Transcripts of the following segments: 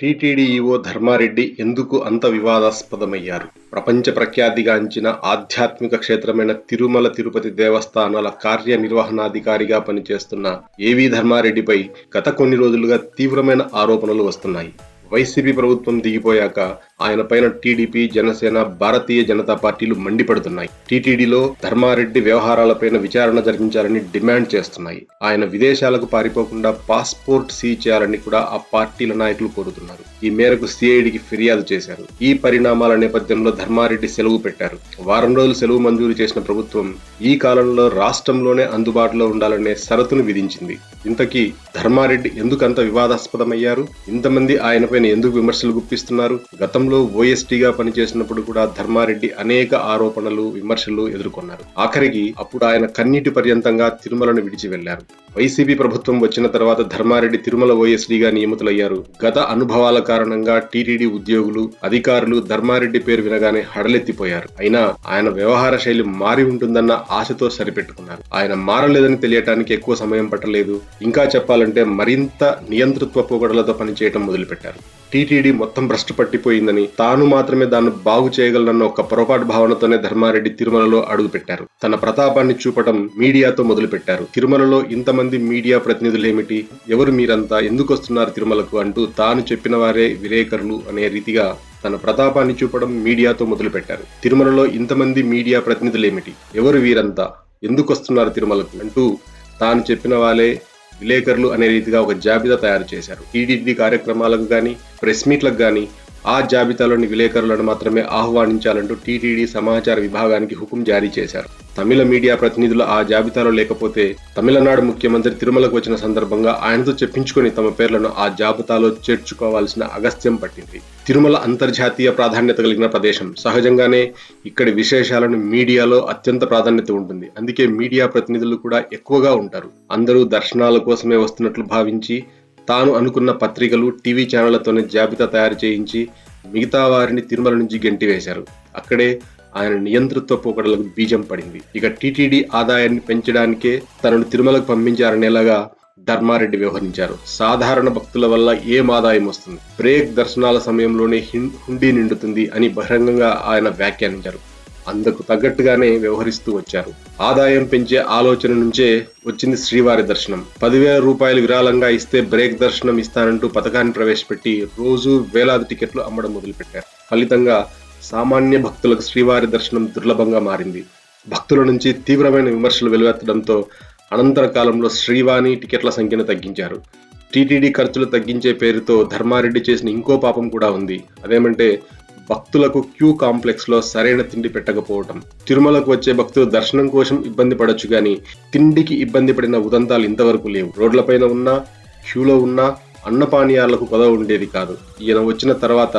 TTD EO Dharmareddy ఎందుకు అంత వివాదాస్పదమయ్యారు? ప్రపంచ ప్రఖ్యాతిగాంచిన ఆధ్యాత్మిక క్షేత్రమైన తిరుమల తిరుపతి దేవస్థానాల కార్యనిర్వహణాధికారిగా పనిచేస్తున్న ఏవీ ధర్మారెడ్డిపై గత కొన్ని రోజులుగా తీవ్రమైన ఆరోపణలు వస్తున్నాయి. వైసీపీ ప్రభుత్వం దిగిపోయాక ఆయన పైన టీడీపీ, జనసేన, భారతీయ జనతా పార్టీలు మండిపడుతున్నాయి. టీటీడీలో ధర్మారెడ్డి వ్యవహారాలపైన విచారణ జరిపించాలని డిమాండ్ చేస్తున్నాయి. ఆయన విదేశాలకు పారిపోకుండా పాస్పోర్ట్ సీజ్ చేయాలని కూడా ఆ పార్టీల నాయకులు కోరుతున్నారు. ఈ మేరకు సిఐడికి ఫిర్యాదు చేశారు. ఈ పరిణామాల నేపథ్యంలో ధర్మారెడ్డి సెలవు పెట్టారు. వారం రోజులు సెలవు మంజూరు చేసిన ప్రభుత్వం ఈ కాలంలో రాష్ట్రంలోనే అందుబాటులో ఉండాలనే షరతును విధించింది. ఇంతకీ ధర్మారెడ్డి ఎందుకంత వివాదాస్పదమయ్యారు? ఇంతమంది ఆయనపైన ఎందుకు విమర్శలు గుప్పిస్తున్నారు? గతంలో ఓఎస్టీగా పనిచేసినప్పుడు కూడా ధర్మారెడ్డి అనేక ఆరోపణలు, విమర్శలు ఎదుర్కొన్నారు. ఆఖరికి అప్పుడు ఆయన కన్నీటి పర్యంతంగా తిరుమలను విడిచి వెళ్లారు. వైసీపీ ప్రభుత్వం వచ్చిన తర్వాత ధర్మారెడ్డి తిరుమల ఓఎస్డీగా నియమితులయ్యారు. గత అనుభవాల కారణంగా టీటీడీ ఉద్యోగులు, అధికారులు ధర్మారెడ్డి పేరు వినగానే హడలెత్తిపోయారు. అయినా ఆయన వ్యవహార శైలి మారి ఉంటుందన్న ఆశతో సరిపెట్టుకున్నారు. ఆయన మారలేదని తెలియటానికి ఎక్కువ సమయం పట్టలేదు. ఇంకా చెప్పాలంటే మరింత నియంతృత్వ పోగడలతో పనిచేయటం మొదలుపెట్టారు. టీటీడీ మొత్తం భ్రష్టు పట్టిపోయిందని, తాను మాత్రమే దాన్ని బాగు చేయగలనన్న ఒక పొరపాటు భావనతోనే ధర్మారెడ్డి తిరుమలలో అడుగుపెట్టారు. తన ప్రతాపాన్ని చూపటం మీడియాతో మొదలుపెట్టారు. తిరుమలలో ఇంతమంది మీడియా ప్రతినిధులేమిటి? ఎవరు మీరంతా? ఎందుకు వస్తున్నారు తిరుమలకు? అంటూ తాను చెప్పిన వారే విలేకరులు అనే రీతిగా తన ప్రతాపాన్ని చూపడం మీడియాతో మొదలుపెట్టారు. తిరుమలలో ఇంతమంది మీడియా ప్రతినిధులేమిటి? ఎవరు వీరంతా? ఎందుకు వస్తున్నారు తిరుమలకు? అంటూ తాను చెప్పిన వాళ్ళే విలేకరులు అనే రీతిగా ఒక జాబితా తయారు చేశారు. టీటీడీ కార్యక్రమాలకు గాని, ప్రెస్ మీట్లకు గాని ఆ జాబితాలోని విలేకరులను మాత్రమే ఆహ్వానించాలంటూ టీటీడీ సమాచార విభాగానికి హుకుం జారీ చేశారు. తమిళ మీడియా ప్రతినిధులు ఆ జాబితాలో లేకపోతే తమిళనాడు ముఖ్యమంత్రి తిరుమలకు వచ్చిన సందర్భంగా ఆయనతో చెప్పించుకొని తమ పేర్లను ఆ జాబితాలో చేర్చుకోవాల్సిన అగస్త్యం పట్టింది. తిరుమల అంతర్జాతీయ ప్రాధాన్యత కలిగిన ప్రదేశం. సహజంగానే ఇక్కడి విశేషాలను మీడియాలో అత్యంత ప్రాధాన్యత ఉంటుంది. అందుకే మీడియా ప్రతినిధులు కూడా ఎక్కువగా ఉంటారు. అందరూ దర్శనాల కోసమే వస్తున్నట్లు భావించి తాను అనుకున్న పత్రికలు, టీవీ ఛానళ్లతోనే జాబితా తయారు చేయించి మిగతా వారిని తిరుమల నుంచి గెంటివేశారు. అక్కడే ఆయన నియంతృత్వ పోకడలకు బీజం పడింది. ఇక టీటీడీ ఆదాయాన్ని పెంచడానికే తనను తిరుమలకు పంపించారనేలాగా ధర్మారెడ్డి వ్యవహరించారు. సాధారణ భక్తుల వల్ల ఏం ఆదాయం వస్తుంది? బ్రేక్ దర్శనాల సమయంలోనే హుండీ నిండుతుంది అని బహిరంగంగా ఆయన వ్యాఖ్యానించారు. అందుకు తగ్గట్టుగానే వ్యవహరిస్తూ వచ్చారు. ఆదాయం పెంచే ఆలోచన నుంచే వచ్చింది శ్రీవారి దర్శనం. 10,000 రూపాయలు విరాళంగా ఇస్తే బ్రేక్ దర్శనం ఇస్తానంటూ పథకాన్ని ప్రవేశపెట్టి రోజు వేలాది టికెట్లు అమ్మడం మొదలుపెట్టారు. ఫలితంగా సామాన్య భక్తులకు శ్రీవారి దర్శనం దుర్లభంగా మారింది. భక్తుల నుంచి తీవ్రమైన విమర్శలు వెలువెత్తడంతో అనంతర కాలంలో శ్రీవాణి టికెట్ల సంఖ్యను తగ్గించారు. టీటీడీ ఖర్చులు తగ్గించే పేరుతో ధర్మారెడ్డి చేసిన ఇంకో పాపం కూడా ఉంది. అదేమంటే భక్తులకు క్యూ కాంప్లెక్స్ లో సరైన తిండి పెట్టకపోవటం. తిరుమలకు వచ్చే భక్తులు దర్శనం కోసం ఇబ్బంది పడొచ్చు గాని తిండికి ఇబ్బంది పడిన ఉదంతాలు ఇంతవరకు లేవు. రోడ్లపైన ఉన్నా, క్యూలో ఉన్నా అన్నపానీయాలకు కొదవ ఉండేది కాదు. ఈయన వచ్చిన తర్వాత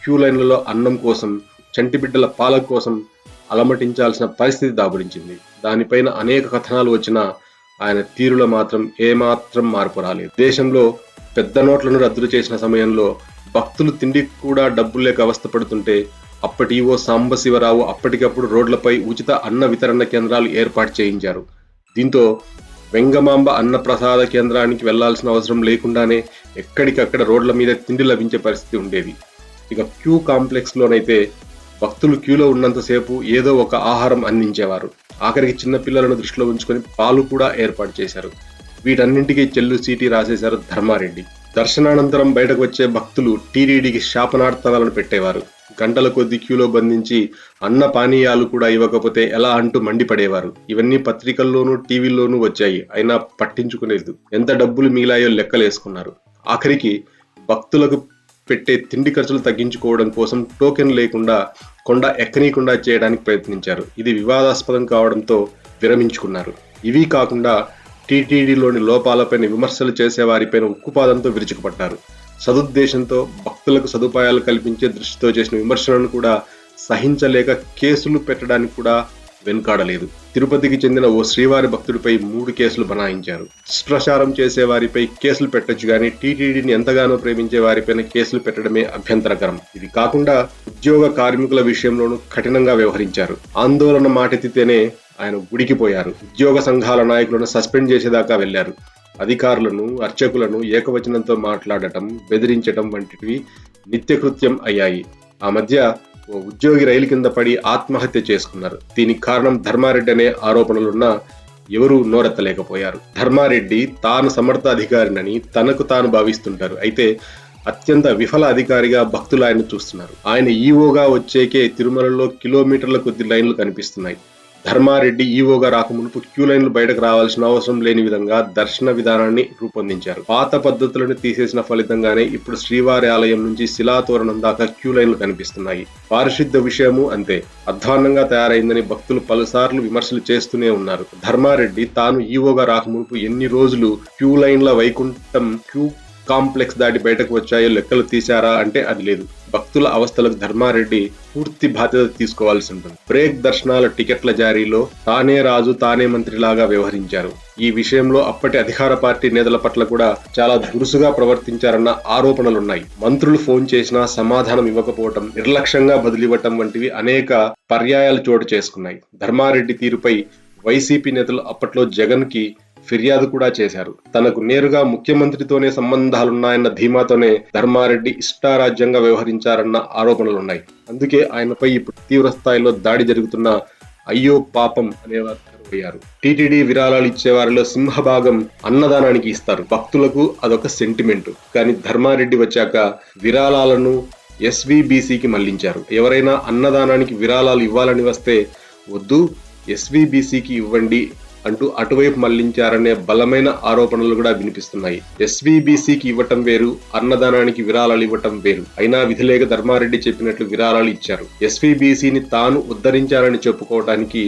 క్యూ లైన్లలో అన్నం కోసం, చంటిబిడ్డల పాల కోసం అలమటించాల్సిన పరిస్థితి దాపురించింది. దానిపైన అనేక కథనాలు వచ్చినా ఆయన తీరులో మాత్రం ఏమాత్రం మార్పు రాలేదు. దేశంలో పెద్ద నోట్లను రద్దు చేసిన సమయంలో భక్తులు తిండికి కూడా డబ్బులు లేక అవస్థపడుతుంటే అప్పటి ఈవో సాంబశివరావు అప్పటికప్పుడు రోడ్లపై ఉచిత అన్న వితరణ కేంద్రాలు ఏర్పాటు చేయించారు. దీంతో వెంగమాంబ అన్న ప్రసాద కేంద్రానికి వెళ్లాల్సిన అవసరం లేకుండానే ఎక్కడికక్కడ రోడ్ల మీద తిండి లభించే పరిస్థితి ఉండేది. ఇక క్యూ కాంప్లెక్స్ లోనైతే భక్తులు క్యూలో ఉన్నంతసేపు ఏదో ఒక ఆహారం అందించేవారు. ఆఖరికి చిన్నపిల్లలను దృష్టిలో ఉంచుకొని పాలు కూడా ఏర్పాటు చేశారు. వీటన్నింటికీ చెల్లు సీటీ రాసేశారు ధర్మారెడ్డి. దర్శనానంతరం బయటకు వచ్చే భక్తులు టీటీడీకి శాపనార్థాలను పెట్టేవారు. గంటల కొద్ది క్యూలో బంధించి అన్న పానీయాలు కూడా ఇవ్వకపోతే ఎలా అంటూ మండిపడేవారు. ఇవన్నీ పత్రికల్లోనూ, టీవీల్లోనూ వచ్చాయి. అయినా పట్టించుకునేది. ఎంత డబ్బులు మిగిలాయో లెక్కలేసుకున్నారు. ఆఖరికి భక్తులకు పెట్టే తిండి ఖర్చులు తగ్గించుకోవడం కోసం టోకెన్ లేకుండా కొండ ఎక్కనీయకుండా చేయడానికి ప్రయత్నించారు. ఇది వివాదాస్పదం కావడంతో విరమించుకున్నారు. ఇవి కాకుండా టీటీడీలోని లోపాలపైన విమర్శలు చేసేవారిపైన ఉక్కుపాదంతో విరుచుకుపడ్డారు. సదుద్దేశంతో భక్తులకు సదుపాయాలు కల్పించే దృష్టితో చేసిన విమర్శలను కూడా సహించలేక కేసులు పెట్టడానికి కూడా వెనుకాడలేదు. తిరుపతికి చెందిన ఓ శ్రీవారి భక్తుడిపై 3 కేసులు బనాయించారు. దుష్ప్రచారం చేసే వారిపై కేసులు పెట్టొచ్చు గానీ టీటీడీని ఎంతగానో ప్రేమించే వారిపైన కేసులు పెట్టడమే అభ్యంతరకరం. ఇది కాకుండా ఉద్యోగ కార్మికుల విషయంలోనూ కఠినంగా వ్యవహరించారు. ఆందోళన మాటెత్తితేనే ఆయన ఉడికిపోయారు. ఉద్యోగ సంఘాల నాయకులను సస్పెండ్ చేసేదాకా వెళ్లారు. అధికారులను, అర్చకులను ఏకవచనంతో మాట్లాడటం, బెదిరించటం వంటివి నిత్యకృత్యం అయ్యాయి. ఆ మధ్య ఓ ఉద్యోగి రైలు కింద పడి ఆత్మహత్య చేసుకున్నారు. దీనికి కారణం ధర్మారెడ్డి అనే ఆరోపణలున్నా ఎవరూ నోరెత్తలేకపోయారు. ధర్మారెడ్డి తాను సమర్థ అధికారినని తనకు తాను భావిస్తుంటారు. అయితే అత్యంత విఫల అధికారిగా భక్తులు ఆయన చూస్తున్నారు. ఆయన ఈవోగా వచ్చేకే తిరుమలలో కిలోమీటర్ల కొద్ది లైన్లు కనిపిస్తున్నాయి. ధర్మారెడ్డి ఈవోగా రాకమునుపు క్యూ లైన్లు బయటకు రావాల్సిన అవసరం లేని విధంగా దర్శన విధానాన్ని రూపొందించారు. పాత పద్ధతులను తీసేసిన ఫలితంగానే ఇప్పుడు శ్రీవారి ఆలయం నుంచి శిలాతోరణం దాకా క్యూ లైన్లు కనిపిస్తున్నాయి. పారిశుద్ధ్య విషయము అంతే అధ్వాన్నంగా తయారైందని భక్తులు పలుసార్లు విమర్శలు చేస్తూనే ఉన్నారు. ధర్మారెడ్డి తాను ఈవోగా రాకమునుపు ఎన్ని రోజులు క్యూ లైన్ల వైకుంఠం క్యూ కాంప్లెక్స్ దాటి బయటకు వచ్చాయో లెక్కలు తీశారా అంటే అది లేదు. భక్తుల అవస్థలకు ధర్మారెడ్డి పూర్తి బాధ్యత తీసుకోవాల్సి ఉంటుంది. బ్రేక్ దర్శనాల టికెట్ల జారీలో తానే రాజు తానే మంత్రిలాగా వ్యవహరించారు. ఈ విషయంలో అప్పటి అధికార పార్టీ నేతల పట్ల కూడా చాలా దురుసుగా ప్రవర్తించారన్న ఆరోపణలున్నాయి. మంత్రులు ఫోన్ చేసినా సమాధానం ఇవ్వకపోవటం, నిర్లక్ష్యంగా బదిలివ్వటం వంటివి అనేక పర్యాయాలు చోటు చేసుకున్నాయి. ధర్మారెడ్డి తీరుపై వైసీపీ నేతలు అప్పట్లో జగన్ కి ఫిర్యాదు కూడా చేశారు. తనకు నేరుగా ముఖ్యమంత్రితోనే సంబంధాలున్నాయన్న ధీమాతోనే ధర్మారెడ్డి ఇష్టారాజ్యంగా వ్యవహరించారన్న ఆరోపణలున్నాయి. అందుకే ఆయనపై ఇప్పుడు తీవ్ర స్థాయిలో దాడి జరుగుతున్న అయ్యో పాపం అనేవారు కరువయ్యారు. టీటీడీ విరాళాలు ఇచ్చే వారిలో సింహభాగం అన్నదానానికి ఇస్తారు. భక్తులకు అదొక సెంటిమెంట్. కానీ ధర్మారెడ్డి వచ్చాక విరాళాలను ఎస్వీబీసీకి మళ్లించారు. ఎవరైనా అన్నదానానికి విరాళాలు ఇవ్వాలని వస్తే వద్దు, ఎస్వీబీసీకి ఇవ్వండి అంటూ అటువైపు మళ్లించారనే బలమైన ఆరోపణలు కూడా వినిపిస్తున్నాయి. ఎస్వీబీసీకి ఇవ్వటం వేరు, అన్నదానానికి విరాళాలు ఇవ్వటం వేరు. అయినా విధిలేక ధర్మారెడ్డి చెప్పినట్లు విరాళాలు ఇచ్చారు. ఎస్వీబీసీని తాను ఉద్ధరించారని చెప్పుకోవడానికి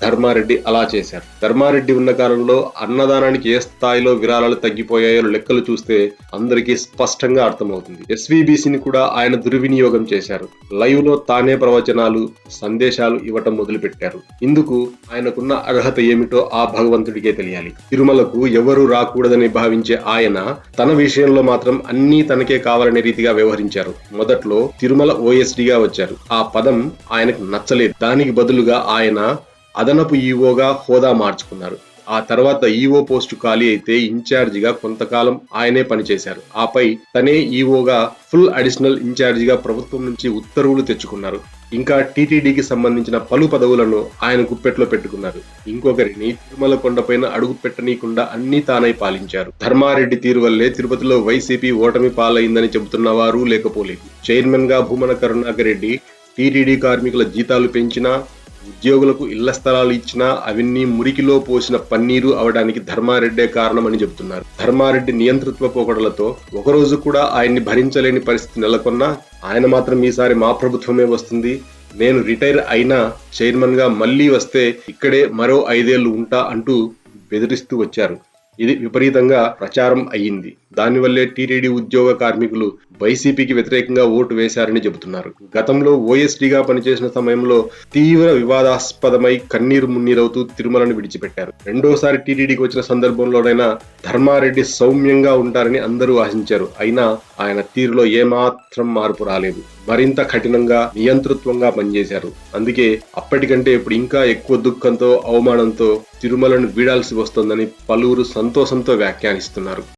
ధర్మారెడ్డి అలా చేశారు. ధర్మారెడ్డి ఉన్న కాలంలో అన్నదానానికి ఏ స్థాయిలో విరాళాలు తగ్గిపోయాయో లెక్కలు చూస్తే అందరికీ స్పష్టంగా అర్థమవుతుంది. ఎస్వీబీసీని కూడా ఆయన దుర్వినియోగం చేశారు. లైవ్ లో తానే ప్రవచనాలు, సందేశాలు ఇవ్వటం మొదలుపెట్టారు. ఇందుకు ఆయనకున్న అర్హత ఏమిటో ఆ భగవంతుడికే తెలియాలి. తిరుమలకు ఎవరూ రాకూడదని భావించే ఆయన తన విషయంలో మాత్రం అన్నీ తనకే కావాలనే రీతిగా వ్యవహరించారు. మొదట్లో తిరుమల ఓఎస్డీగా వచ్చారు. ఆ పదం ఆయనకు నచ్చలేదు. దానికి బదులుగా ఆయన అదనపు ఈవోగా హోదా మార్చుకున్నారు. ఆ తర్వాత ఈవో పోస్టు ఖాళీ అయితే ఇన్ఛార్జిగా కొంతకాలం ఆయనే పనిచేశారు. ఆపై తనే ఈవోగా ఫుల్ అడిషనల్ ఇన్ఛార్జిగా ప్రభుత్వం నుంచి ఉత్తర్వులు తెచ్చుకున్నారు. ఇంకా టీటీడీకి సంబంధించిన పలు పదవులను ఆయన గుప్పెట్లో పెట్టుకున్నారు. ఇంకొకరిని తిరుమల కొండపైన అడుగు పెట్టనీయకుండా అన్ని తానై పాలించారు. ధర్మారెడ్డి తీరు వల్లే తిరుపతిలో వైసీపీ ఓటమి పాలైందని చెబుతున్న వారు లేకపోలేదు. చైర్మన్ గా భూమన కరుణాకర్ రెడ్డి టీటీడీ కార్మికుల జీతాలు పెంచినా, ఉద్యోగులకు ఇళ్ల స్థలాలు ఇచ్చినా అవన్నీ మురికిలో పోసిన పన్నీరు అవడానికి ధర్మారెడ్డే కారణమని చెబుతున్నారు. ధర్మారెడ్డి నియంతృత్వ పోకడలతో ఒకరోజు కూడా ఆయన్ని భరించలేని పరిస్థితి నెలకొన్నా ఆయన మాత్రం ఈసారి మా ప్రభుత్వమే వస్తుంది, నేను రిటైర్ అయినా చైర్మన్ గా మళ్లీ వస్తే ఇక్కడే మరో 5 ఏళ్లు ఉంటా అంటూ బెదిరిస్తూ వచ్చారు. ఇది విపరీతంగా ప్రచారం అయ్యింది. దానివల్లే టీటీడీ ఉద్యోగ కార్మికులు వైసీపీకి వ్యతిరేకంగా ఓటు వేశారని చెబుతున్నారు. గతంలో ఓఎస్డీగా పనిచేసిన సమయంలో తీవ్ర వివాదాస్పదమై కన్నీరు మున్నీరవుతూ తిరుమలను విడిచిపెట్టారు. రెండోసారి టీటీడీకి వచ్చిన సందర్భంలోనైనా ధర్మారెడ్డి సౌమ్యంగా ఉంటారని అందరూ ఆశించారు. అయినా ఆయన తీరులో ఏమాత్రం మార్పు రాలేదు. మరింత కఠినంగా, నియంతృత్వంగా పనిచేశారు. అందుకే అప్పటికంటే ఇప్పుడు ఇంకా ఎక్కువ దుఃఖంతో, అవమానంతో తిరుమలను వీడాల్సి వస్తోందని పలువురు సంతోషంతో వ్యాఖ్యానిస్తున్నారు.